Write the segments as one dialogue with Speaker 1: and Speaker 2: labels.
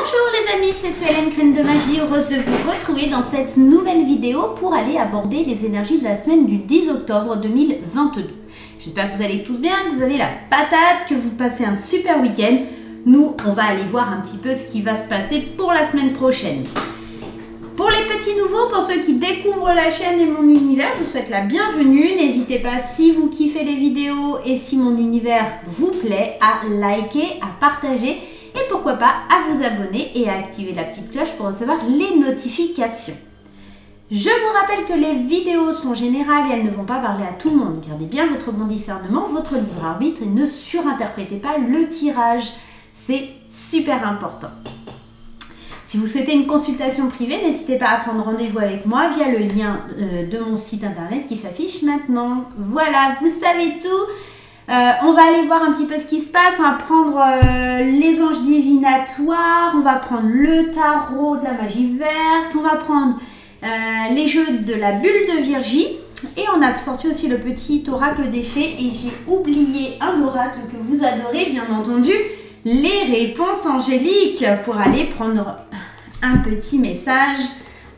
Speaker 1: Bonjour les amis, c'est Suelen Graine de Magie, heureuse de vous retrouver dans cette nouvelle vidéo pour aller aborder les énergies de la semaine du 10 octobre 2022. J'espère que vous allez tous bien, que vous avez la patate, que vous passez un super week-end. Nous, on va aller voir un petit peu ce qui va se passer pour la semaine prochaine. Pour les petits nouveaux, pour ceux qui découvrent la chaîne et mon univers, je vous souhaite la bienvenue. N'hésitez pas, si vous kiffez les vidéos et si mon univers vous plaît, à liker, à partager et pourquoi pas à vous abonner et à activer la petite cloche pour recevoir les notifications. Je vous rappelle que les vidéos sont générales et elles ne vont pas parler à tout le monde. Gardez bien votre bon discernement, votre libre arbitre et ne surinterprétez pas le tirage. C'est super important. Si vous souhaitez une consultation privée, n'hésitez pas à prendre rendez-vous avec moi via le lien de mon site internet qui s'affiche maintenant. Voilà, vous savez tout. On va aller voir un petit peu ce qui se passe. On va prendre les anges divinatoires, on va prendre le tarot de la magie verte, on va prendre les jeux de la bulle de Virgie. Et on a sorti aussi le petit oracle des fées. Et j'ai oublié un oracle que vous adorez, bien entendu. Les réponses angéliques pour aller prendre un petit message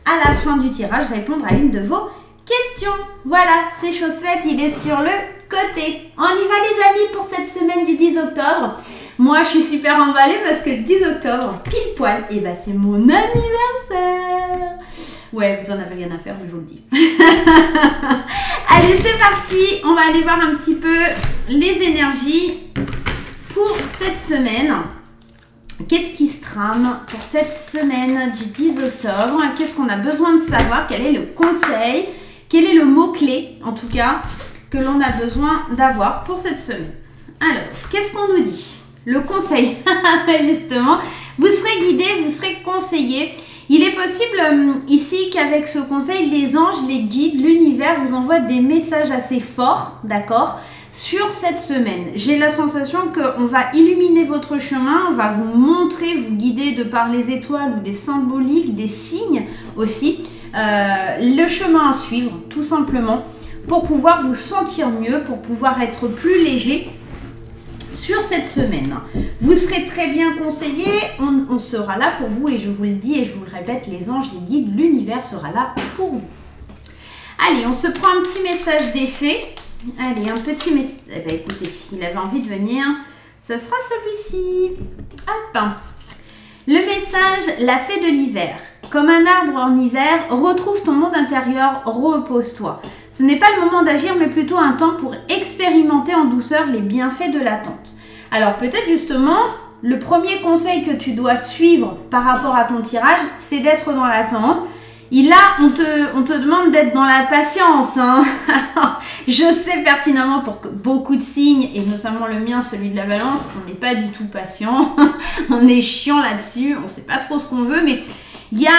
Speaker 1: à la fin du tirage, répondre à une de vos questions. Voilà, c'est chose faite, il est sur le côté. On y va les amis pour cette semaine du 10 octobre. Moi je suis super emballée parce que le 10 octobre, pile poil, et ben c'est mon anniversaire. Ouais, vous en avez rien à faire, mais je vous le dis. Allez, c'est parti. On va aller voir un petit peu les énergies pour cette semaine. Qu'est-ce qui se trame pour cette semaine du 10 octobre? Qu'est-ce qu'on a besoin de savoir? Quel est le conseil? Quel est le mot-clé, en tout cas, que l'on a besoin d'avoir pour cette semaine? Alors, qu'est-ce qu'on nous dit? Le conseil, justement, vous serez guidé, vous serez conseillé. Il est possible ici qu'avec ce conseil, les anges, les guides, l'univers vous envoient des messages assez forts, d'accord, sur cette semaine. J'ai la sensation qu'on va illuminer votre chemin, on va vous montrer, vous guider de par les étoiles ou des symboliques, des signes aussi, le chemin à suivre, tout simplement, pour pouvoir vous sentir mieux, pour pouvoir être plus léger sur cette semaine. Vous serez très bien conseillé, on sera là pour vous et je vous le dis et je vous le répète, les anges, les guides, l'univers sera là pour vous. Allez, on se prend un petit message des fées. Allez, un petit message. Eh bien, écoutez, il avait envie de venir. Ce sera celui-ci. Hop. Le message, la fée de l'hiver. Comme un arbre en hiver, retrouve ton monde intérieur, repose-toi. Ce n'est pas le moment d'agir, mais plutôt un temps pour expérimenter en douceur les bienfaits de l'attente. Alors peut-être justement, le premier conseil que tu dois suivre par rapport à ton tirage, c'est d'être dans l'attente. Et là, on te demande d'être dans la patience. Hein. Alors, je sais pertinemment pour beaucoup de signes, et notamment le mien, celui de la balance, on n'est pas du tout patient. On est chiant là-dessus, on ne sait pas trop ce qu'on veut, mais il y a,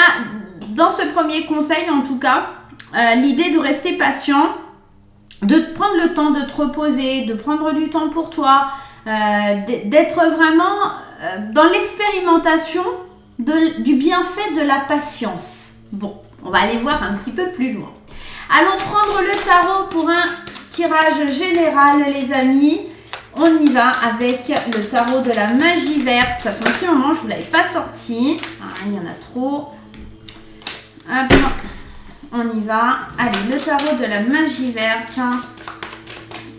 Speaker 1: dans ce premier conseil en tout cas, l'idée de rester patient, de prendre le temps de te reposer, de prendre du temps pour toi, d'être vraiment dans l'expérimentation du bienfait de la patience. Bon, on va aller voir un petit peu plus loin. Allons prendre le tarot pour un tirage général, les amis. On y va avec le tarot de la magie verte. Ça fait un petit moment, je ne vous l'avais pas sorti. Ah, il y en a trop. Hop, on y va. Allez, le tarot de la magie verte.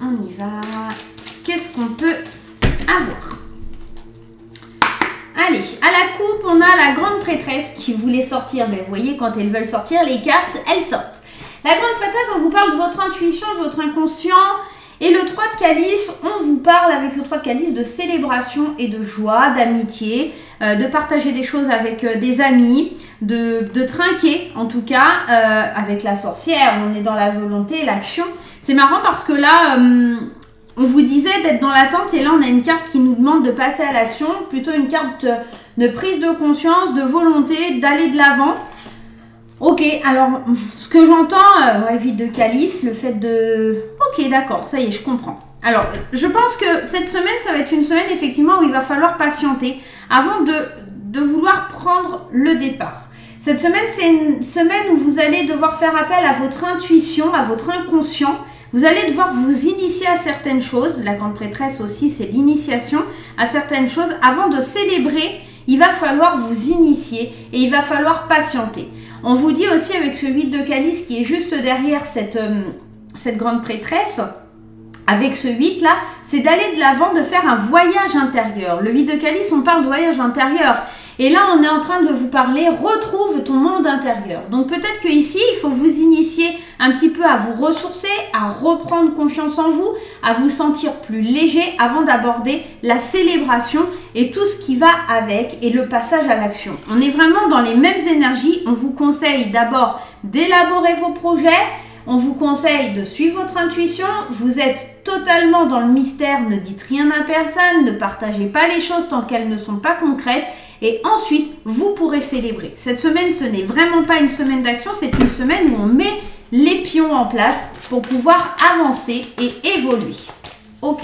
Speaker 1: On y va. Qu'est-ce qu'on peut avoir? Allez, à la coupe, on a la grande prêtresse qui voulait sortir. Mais vous voyez, quand elles veulent sortir, les cartes, elles sortent. La grande prêtresse, on vous parle de votre intuition, de votre inconscient. Et le 3 de calice, on vous parle avec ce 3 de calice de célébration et de joie, d'amitié, de partager des choses avec des amis, de trinquer en tout cas avec la sorcière. On est dans la volonté, l'action. C'est marrant parce que là, on vous disait d'être dans l'attente et là on a une carte qui nous demande de passer à l'action, plutôt une carte de prise de conscience, de volonté, d'aller de l'avant. Ok, alors ce que j'entends, ouais, 8 de calice, le fait de... Ok, d'accord, ça y est, je comprends. Alors, je pense que cette semaine, ça va être une semaine effectivement où il va falloir patienter avant de vouloir prendre le départ. Cette semaine, c'est une semaine où vous allez devoir faire appel à votre intuition, à votre inconscient. Vous allez devoir vous initier à certaines choses. La grande prêtresse aussi, c'est l'initiation à certaines choses avant de célébrer il va falloir vous initier et il va falloir patienter. On vous dit aussi avec ce 8 de calice qui est juste derrière cette grande prêtresse, avec ce 8 là, c'est d'aller de l'avant, de faire un voyage intérieur. Le 8 de calice, on parle de voyage intérieur. Et là, on est en train de vous parler, retrouve ton monde intérieur. Donc peut-être qu'ici, il faut vous initier un petit peu à vous ressourcer, à reprendre confiance en vous, à vous sentir plus léger avant d'aborder la célébration et tout ce qui va avec et le passage à l'action. On est vraiment dans les mêmes énergies. On vous conseille d'abord d'élaborer vos projets. On vous conseille de suivre votre intuition. Vous êtes totalement dans le mystère. Ne dites rien à personne. Ne partagez pas les choses tant qu'elles ne sont pas concrètes. Et ensuite, vous pourrez célébrer. Cette semaine, ce n'est vraiment pas une semaine d'action. C'est une semaine où on met les pions en place pour pouvoir avancer et évoluer. Ok.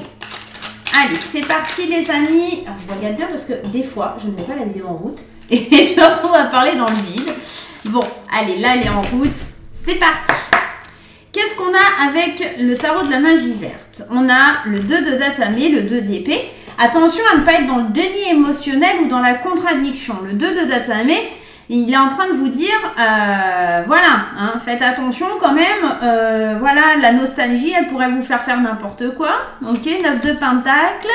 Speaker 1: Allez, c'est parti les amis. Alors, je regarde bien parce que des fois, je ne mets pas la vidéo en route. Et je me retrouve à parler dans le vide. Bon, allez, là, elle est en route. C'est parti. Qu'est-ce qu'on a avec le tarot de la magie verte? On a le 2 de datamé, le 2 d'épée. Attention à ne pas être dans le déni émotionnel ou dans la contradiction. Le 2 de datamé, il est en train de vous dire, voilà, hein, faites attention quand même. Voilà, la nostalgie, elle pourrait vous faire n'importe quoi. Ok, 9 de pentacle,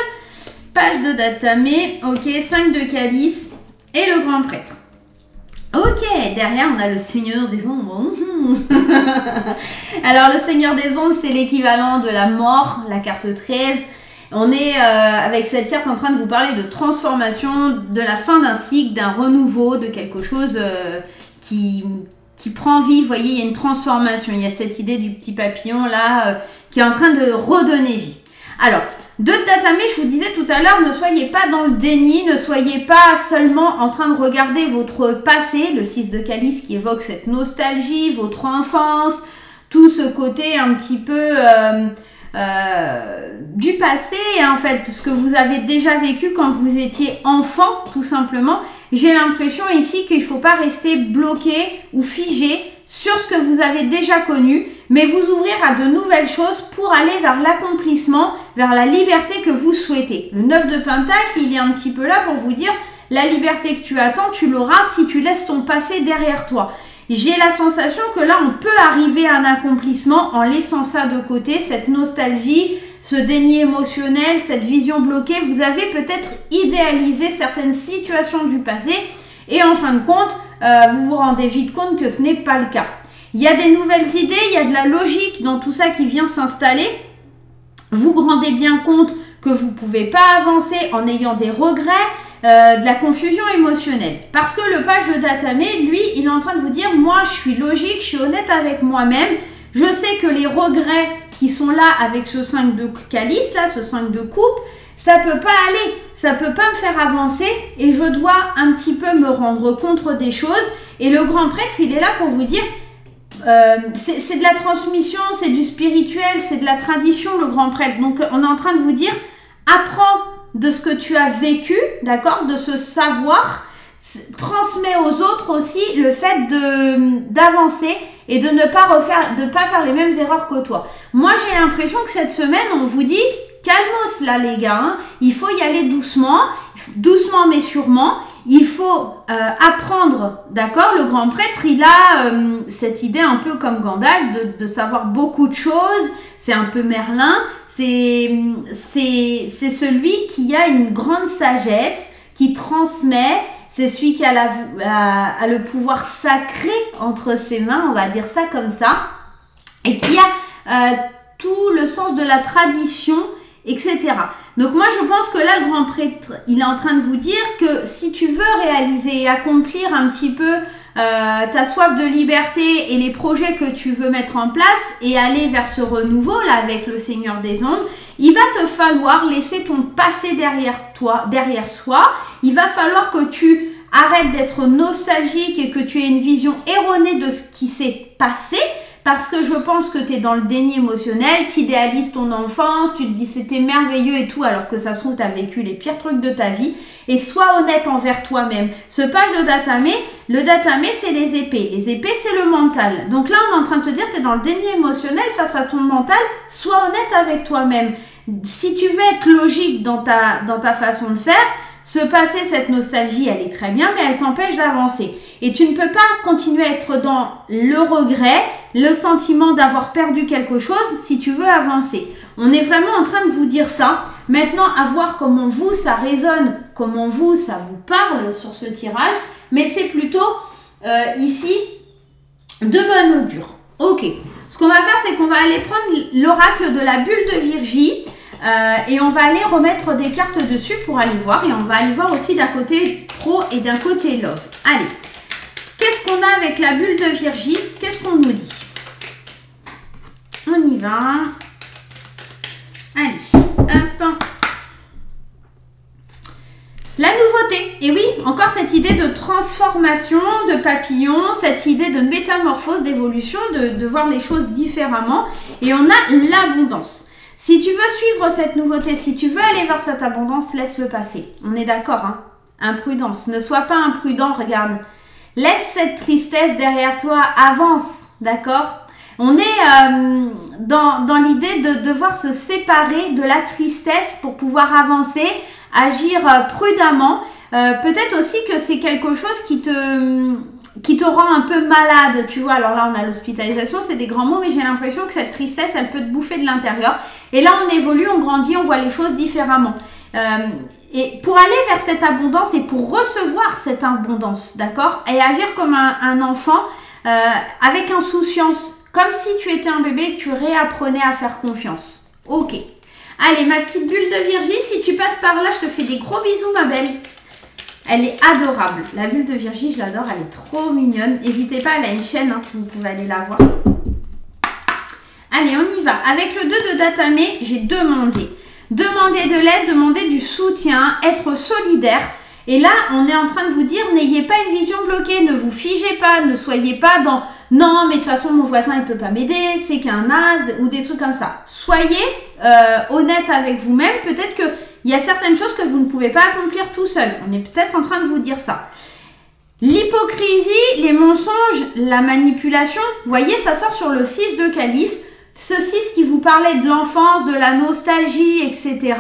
Speaker 1: page de datamé, ok, 5 de calice et le grand prêtre. Ok, derrière on a le Seigneur des Ombres. Alors le Seigneur des Ombres, c'est l'équivalent de la mort, la carte 13. On est avec cette carte en train de vous parler de transformation, de la fin d'un cycle, d'un renouveau, de quelque chose qui prend vie. Vous voyez, il y a une transformation. Il y a cette idée du petit papillon là qui est en train de redonner vie. Alors, 2 de datamé, je vous disais tout à l'heure, ne soyez pas dans le déni, ne soyez pas seulement en train de regarder votre passé, le 6 de calice qui évoque cette nostalgie, votre enfance, tout ce côté un petit peu du passé, en fait, ce que vous avez déjà vécu quand vous étiez enfant, tout simplement. J'ai l'impression ici qu'il ne faut pas rester bloqué ou figé sur ce que vous avez déjà connu, mais vous ouvrir à de nouvelles choses pour aller vers l'accomplissement, vers la liberté que vous souhaitez. Le 9 de pentacle, il est un petit peu là pour vous dire la liberté que tu attends, tu l'auras si tu laisses ton passé derrière toi. J'ai la sensation que là, on peut arriver à un accomplissement en laissant ça de côté, cette nostalgie, ce déni émotionnel, cette vision bloquée. Vous avez peut-être idéalisé certaines situations du passé et en fin de compte, vous vous rendez vite compte que ce n'est pas le cas. Il y a des nouvelles idées, il y a de la logique dans tout ça qui vient s'installer. Vous vous rendez bien compte que vous ne pouvez pas avancer en ayant des regrets, de la confusion émotionnelle. Parce que le page de datamé, lui, il est en train de vous dire, moi, je suis logique, je suis honnête avec moi-même. Je sais que les regrets qui sont là avec ce 5 de calice, là, ce 5 de coupe, ça peut pas aller, ça peut pas me faire avancer et je dois un petit peu me rendre compte des choses. Et le grand prêtre, il est là pour vous dire, c'est de la transmission, c'est du spirituel, c'est de la tradition, le grand prêtre. Donc, on est en train de vous dire, apprends de ce que tu as vécu, d'accord, de ce savoir, transmets aux autres aussi le fait d'avancer et de ne pas faire les mêmes erreurs que toi. Moi, j'ai l'impression que cette semaine, on vous dit, calmos là les gars, hein, il faut y aller doucement, doucement mais sûrement. Il faut apprendre, d'accord? Le grand prêtre, il a cette idée un peu comme Gandalf de savoir beaucoup de choses. C'est un peu Merlin. C'est celui qui a une grande sagesse, qui transmet. C'est celui qui a le pouvoir sacré entre ses mains, on va dire ça comme ça. Et qui a tout le sens de la tradition, etc. Donc moi je pense que là le grand prêtre il est en train de vous dire que si tu veux réaliser et accomplir un petit peu ta soif de liberté et les projets que tu veux mettre en place et aller vers ce renouveau là avec le Seigneur des Ombres, il va te falloir laisser ton passé derrière soi. Il va falloir que tu arrêtes d'être nostalgique et que tu aies une vision erronée de ce qui s'est passé. Parce que je pense que tu es dans le déni émotionnel, tu idéalises ton enfance, tu te dis c'était merveilleux et tout, alors que ça se trouve, tu as vécu les pires trucs de ta vie. Et sois honnête envers toi-même. Ce page de datamé, le datamé, c'est les épées. Les épées, c'est le mental. Donc là, on est en train de te dire, tu es dans le déni émotionnel face à ton mental, sois honnête avec toi-même. Si tu veux être logique dans ta façon de faire, se passer cette nostalgie, elle est très bien, mais elle t'empêche d'avancer. Et tu ne peux pas continuer à être dans le regret, le sentiment d'avoir perdu quelque chose si tu veux avancer. On est vraiment en train de vous dire ça. Maintenant, à voir comment vous, ça résonne, comment vous, ça vous parle sur ce tirage. Mais c'est plutôt ici de bon augure. Ok. Ce qu'on va faire, c'est qu'on va aller prendre l'oracle de la bulle de Virgie. Et on va aller remettre des cartes dessus pour aller voir. Et on va aller voir aussi d'un côté pro et d'un côté love. Allez. Qu'est-ce qu'on a avec la bulle de Virgie? Qu'est-ce qu'on nous dit? On y va. Allez, hop. La nouveauté. Et oui, encore cette idée de transformation, de papillon, cette idée de métamorphose, d'évolution, de voir les choses différemment. Et on a l'abondance. Si tu veux suivre cette nouveauté, si tu veux aller vers cette abondance, laisse-le passer. On est d'accord, hein? Imprudence. Ne sois pas imprudent, regarde. Laisse cette tristesse derrière toi, avance, d'accord? On est dans l'idée de devoir se séparer de la tristesse pour pouvoir avancer, agir prudemment. Peut-être aussi que c'est quelque chose qui te rend un peu malade, tu vois. Alors là, on a l'hospitalisation, c'est des grands mots, mais j'ai l'impression que cette tristesse, elle peut te bouffer de l'intérieur. Et là, on évolue, on grandit, on voit les choses différemment. Et pour aller vers cette abondance et pour recevoir cette abondance, d'accord? Et agir comme un enfant avec insouciance, comme si tu étais un bébé et que tu réapprenais à faire confiance. Ok. Allez, ma petite bulle de Virgie, si tu passes par là, je te fais des gros bisous, ma belle. Elle est adorable. La bulle de Virgie, je l'adore, elle est trop mignonne. N'hésitez pas, elle a une chaîne, hein, vous pouvez aller la voir. Allez, on y va. Avec le 2 de Datamé, j'ai demandé. Demander de l'aide, demander du soutien, être solidaire. Et là, on est en train de vous dire, n'ayez pas une vision bloquée, ne vous figez pas, ne soyez pas dans « non, mais de toute façon, mon voisin, il ne peut pas m'aider, c'est qu'un naze » ou des trucs comme ça. Soyez honnête avec vous-même. Peut-être qu'il y a certaines choses que vous ne pouvez pas accomplir tout seul. On est peut-être en train de vous dire ça. L'hypocrisie, les mensonges, la manipulation, vous voyez, ça sort sur le 6 de calice. Ce 6 qui vous parlait de l'enfance, de la nostalgie, etc.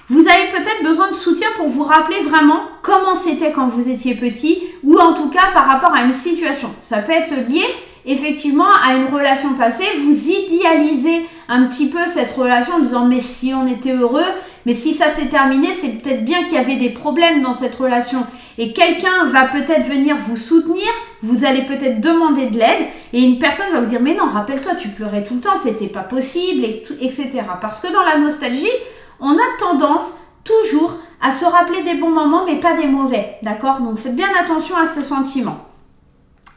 Speaker 1: Vous avez peut-être besoin de soutien pour vous rappeler vraiment comment c'était quand vous étiez petit ou en tout cas par rapport à une situation. Ça peut être lié effectivement à une relation passée. Vous idéalisez un petit peu cette relation en disant mais si on était heureux, mais si ça s'est terminé, c'est peut-être bien qu'il y avait des problèmes dans cette relation. Et quelqu'un va peut-être venir vous soutenir, vous allez peut-être demander de l'aide et une personne va vous dire mais non, rappelle-toi, tu pleurais tout le temps, c'était pas possible, etc. Parce que dans la nostalgie, on a tendance toujours à se rappeler des bons moments, mais pas des mauvais, d'accord? Donc, faites bien attention à ce sentiment.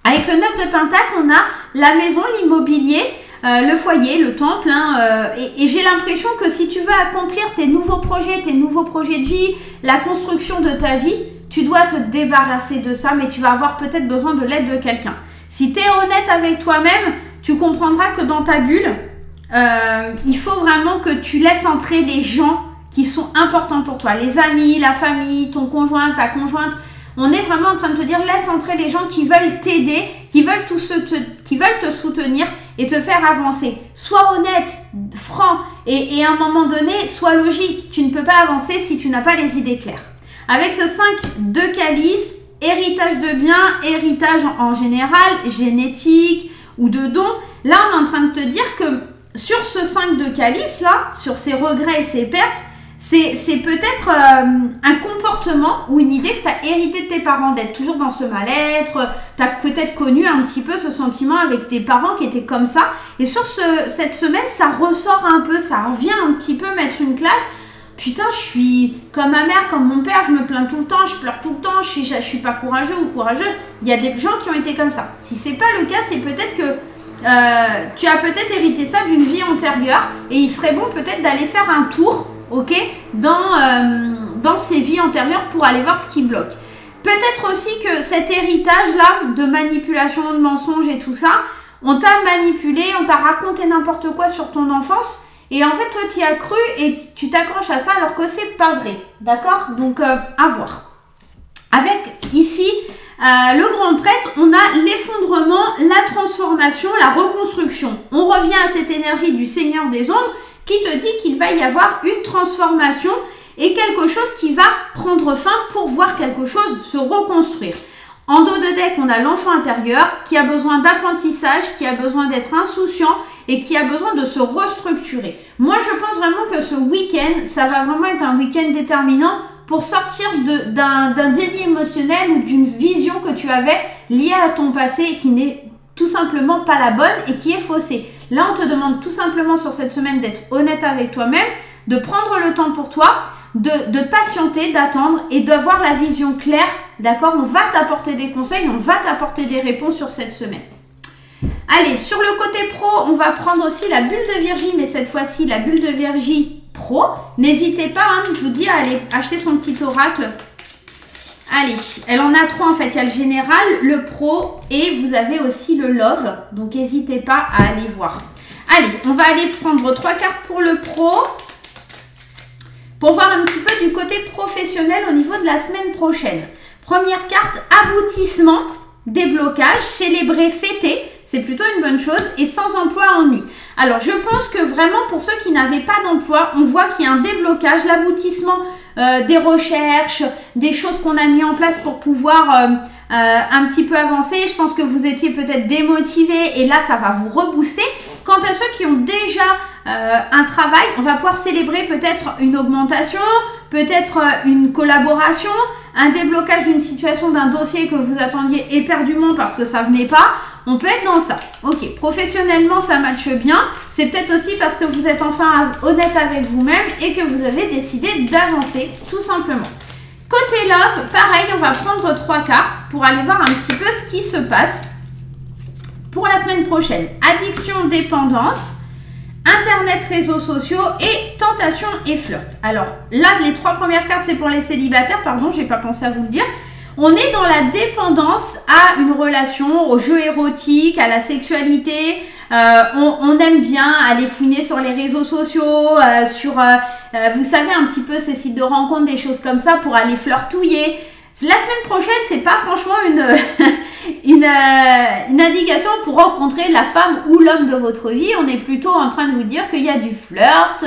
Speaker 1: Avec le 9 de Pentacle, on a la maison, l'immobilier, le foyer, le temple. Hein, et j'ai l'impression que si tu veux accomplir tes nouveaux projets de vie, la construction de ta vie, tu dois te débarrasser de ça, mais tu vas avoir peut-être besoin de l'aide de quelqu'un. Si tu es honnête avec toi-même, tu comprendras que dans ta bulle, il faut vraiment que tu laisses entrer les gens qui sont importants pour toi. Les amis, la famille, ton conjoint, ta conjointe. On est vraiment en train de te dire, laisse entrer les gens qui veulent t'aider, qui veulent te soutenir et te faire avancer. Sois honnête, franc et à un moment donné, sois logique. Tu ne peux pas avancer si tu n'as pas les idées claires. Avec ce 5 de calice, héritage de biens, héritage en général, génétique ou de dons, là on est en train de te dire que sur ce 5 de calice là, sur ces regrets et ces pertes, c'est peut-être un comportement ou une idée que tu as hérité de tes parents, d'être toujours dans ce mal-être. Tu as peut-être connu un petit peu ce sentiment avec tes parents qui étaient comme ça. Et sur cette semaine, ça ressort un peu, ça revient un petit peu mettre une claque. Putain, je suis comme ma mère, comme mon père, je me plains tout le temps, je pleure tout le temps, je suis pas courageux ou courageuse. Il y a des gens qui ont été comme ça. Si c'est pas le cas, c'est peut-être que tu as peut-être hérité ça d'une vie antérieure et il serait bon peut-être d'aller faire un tour, ok, dans ces vies antérieures pour aller voir ce qui bloque. Peut-être aussi que cet héritage-là de manipulation, de mensonges et tout ça, on t'a manipulé, on t'a raconté n'importe quoi sur ton enfance et en fait toi tu y as cru et tu t'accroches à ça alors que c'est pas vrai, d'accord? Donc à voir. Avec ici le grand prêtre, on a l'effondrement, la transformation, la reconstruction. On revient à cette énergie du Seigneur des Ombres qui te dit qu'il va y avoir une transformation et quelque chose qui va prendre fin pour voir quelque chose se reconstruire. En dos de deck, on a l'enfant intérieur qui a besoin d'apprentissage, qui a besoin d'être insouciant et qui a besoin de se restructurer. Moi, je pense vraiment que ce week-end, ça va vraiment être un week-end déterminant pour sortir d'un déni émotionnel ou d'une vision que tu avais liée à ton passé et qui n'est tout simplement pas la bonne et qui est faussée. Là, on te demande tout simplement sur cette semaine d'être honnête avec toi-même, de prendre le temps pour toi, de patienter, d'attendre et d'avoir la vision claire, d'accord? On va t'apporter des conseils, on va t'apporter des réponses sur cette semaine. Allez, sur le côté pro, on va prendre aussi la bulle de Virgie, mais cette fois-ci, la bulle de Virgie pro. N'hésitez pas, hein, je vous dis, à aller acheter son petit oracle. Allez, elle en a 3 en fait. Il y a le général, le pro et vous avez aussi le love. Donc, n'hésitez pas à aller voir. Allez, on va aller prendre 3 cartes pour le pro. Pour voir un petit peu du côté professionnel au niveau de la semaine prochaine. Première carte, aboutissement, déblocage, célébrer, fêter. C'est plutôt une bonne chose et sans emploi, ennui. Alors, je pense que vraiment pour ceux qui n'avaient pas d'emploi, on voit qu'il y a un déblocage, l'aboutissement des recherches, des choses qu'on a mis en place pour pouvoir un petit peu avancer. Je pense que vous étiez peut-être démotivés et là, ça va vous rebooster. Quant à ceux qui ont déjà un travail, on va pouvoir célébrer peut-être une augmentation, peut-être une collaboration, un déblocage d'une situation, d'un dossier que vous attendiez éperdument parce que ça venait pas. On peut être dans ça. Ok, professionnellement, ça matche bien. C'est peut-être aussi parce que vous êtes enfin honnête avec vous-même et que vous avez décidé d'avancer, tout simplement. Côté love, pareil, on va prendre 3 cartes pour aller voir un petit peu ce qui se passe pour la semaine prochaine. Addiction, dépendance, Internet, réseaux sociaux et tentation et flirt. Alors là, les 3 premières cartes, c'est pour les célibataires. Pardon, j'ai pas pensé à vous le dire. On est dans la dépendance à une relation, au jeu érotique, à la sexualité. On aime bien aller fouiner sur les réseaux sociaux, vous savez, un petit peu ces sites de rencontres, des choses comme ça pour aller flirtouiller. La semaine prochaine, c'est pas franchement une indication pour rencontrer la femme ou l'homme de votre vie. On est plutôt en train de vous dire qu'il y a du flirt,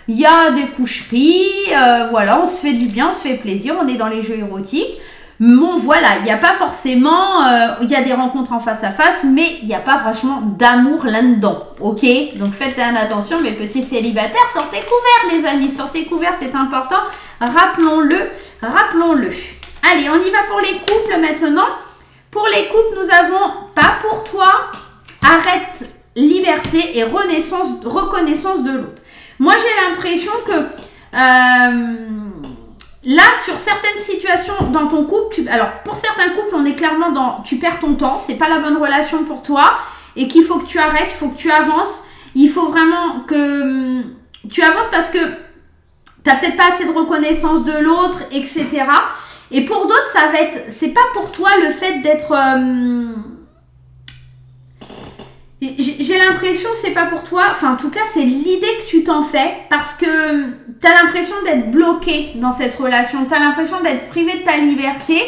Speaker 1: il y a des coucheries, voilà, on se fait du bien, on se fait plaisir, on est dans les jeux érotiques. Bon, voilà, il n'y a pas forcément, il y a des rencontres en face à face, mais il n'y a pas franchement d'amour là-dedans, ok? Donc faites attention, mes petits célibataires, sortez couverts les amis, sortez couverts, c'est important, rappelons-le, rappelons-le. Allez, on y va pour les couples maintenant. Pour les couples, nous avons pas pour toi, arrête, liberté et reconnaissance de l'autre. Moi, j'ai l'impression que là, sur certaines situations dans ton couple, alors pour certains couples, on est clairement dans tu perds ton temps, c'est pas la bonne relation pour toi et qu'il faut que tu arrêtes, il faut que tu avances. Il faut vraiment que tu avances parce que tu n'as peut-être pas assez de reconnaissance de l'autre, etc. Et pour d'autres, ça va être, c'est pas pour toi le fait d'être... J'ai l'impression c'est pas pour toi, enfin en tout cas c'est l'idée que tu t'en fais parce que tu as l'impression d'être bloqué dans cette relation, tu as l'impression d'être privé de ta liberté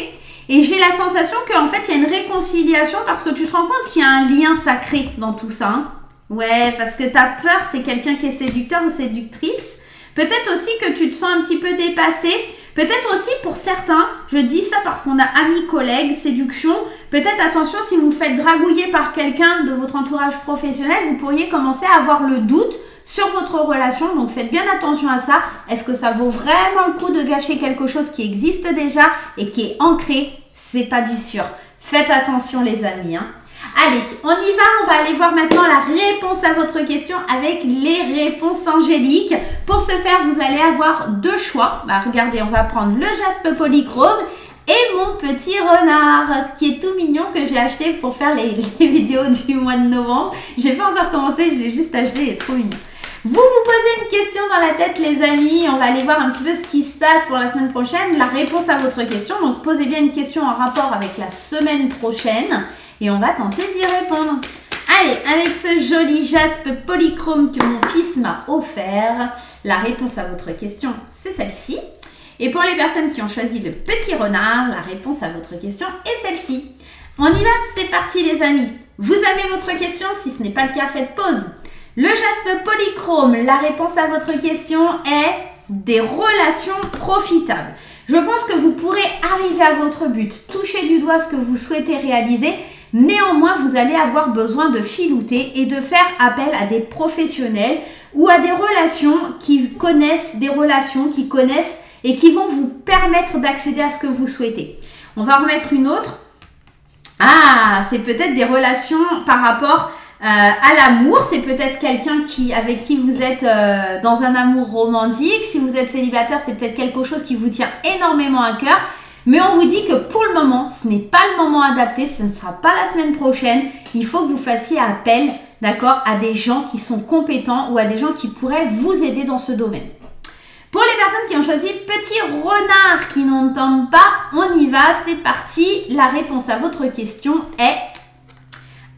Speaker 1: et j'ai la sensation qu'en fait il y a une réconciliation parce que tu te rends compte qu'il y a un lien sacré dans tout ça. Hein. Ouais, parce que ta peur c'est quelqu'un qui est séducteur ou séductrice. Peut-être aussi que tu te sens un petit peu dépassé. Peut-être aussi pour certains, je dis ça parce qu'on a amis, collègues, séduction. Peut-être attention, si vous vous faites dragouiller par quelqu'un de votre entourage professionnel, vous pourriez commencer à avoir le doute sur votre relation. Donc faites bien attention à ça. Est-ce que ça vaut vraiment le coup de gâcher quelque chose qui existe déjà et qui est ancré? C'est pas du sûr. Faites attention les amis. Hein. Allez, on y va, on va aller voir maintenant la réponse à votre question avec les réponses angéliques. Pour ce faire, vous allez avoir 2 choix. Bah, regardez, on va prendre le jaspe polychrome et mon petit renard qui est tout mignon que j'ai acheté pour faire les vidéos du mois de novembre. J'ai pas encore commencé, je l'ai juste acheté, il est trop mignon. Vous vous posez une question dans la tête les amis, on va aller voir un petit peu ce qui se passe pour la semaine prochaine, la réponse à votre question. Donc posez bien une question en rapport avec la semaine prochaine. Et on va tenter d'y répondre. Allez, avec ce joli jaspe polychrome que mon fils m'a offert, la réponse à votre question, c'est celle-ci. Et pour les personnes qui ont choisi le petit renard, la réponse à votre question est celle-ci. On y va, c'est parti les amis. Vous avez votre question, si ce n'est pas le cas, faites pause. Le jaspe polychrome, la réponse à votre question est des relations profitables. Je pense que vous pourrez arriver à votre but, toucher du doigt ce que vous souhaitez réaliser. Néanmoins, vous allez avoir besoin de filouter et de faire appel à des professionnels ou à des relations qui connaissent, et qui vont vous permettre d'accéder à ce que vous souhaitez. On va remettre une autre. Ah, c'est peut-être des relations par rapport à l'amour. C'est peut-être quelqu'un avec qui vous êtes dans un amour romantique. Si vous êtes célibataire, c'est peut-être quelque chose qui vous tient énormément à cœur. Mais on vous dit que pour le moment, ce n'est pas le moment adapté, ce ne sera pas la semaine prochaine. Il faut que vous fassiez appel, d'accord, à des gens qui sont compétents ou à des gens qui pourraient vous aider dans ce domaine. Pour les personnes qui ont choisi petit renard qui n'entendent pas, on y va, c'est parti. La réponse à votre question est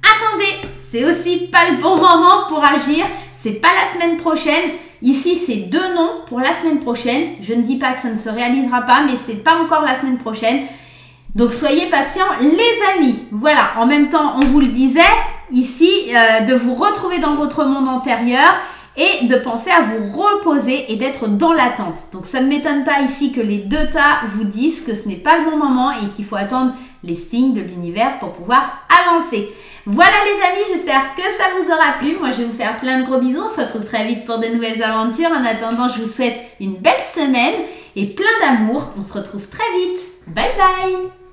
Speaker 1: attendez, c'est aussi pas le bon moment pour agir, c'est pas la semaine prochaine. Ici, c'est 2 noms pour la semaine prochaine. Je ne dis pas que ça ne se réalisera pas, mais c'est pas encore la semaine prochaine. Donc, soyez patients, les amis. Voilà, en même temps, on vous le disait, ici, de vous retrouver dans votre monde antérieur et de penser à vous reposer et d'être dans l'attente. Donc, ça ne m'étonne pas ici que les 2 tas vous disent que ce n'est pas le bon moment et qu'il faut attendre les signes de l'univers pour pouvoir avancer. Voilà les amis, j'espère que ça vous aura plu. Moi, je vais vous faire plein de gros bisous. On se retrouve très vite pour de nouvelles aventures. En attendant, je vous souhaite une belle semaine et plein d'amour. On se retrouve très vite. Bye bye!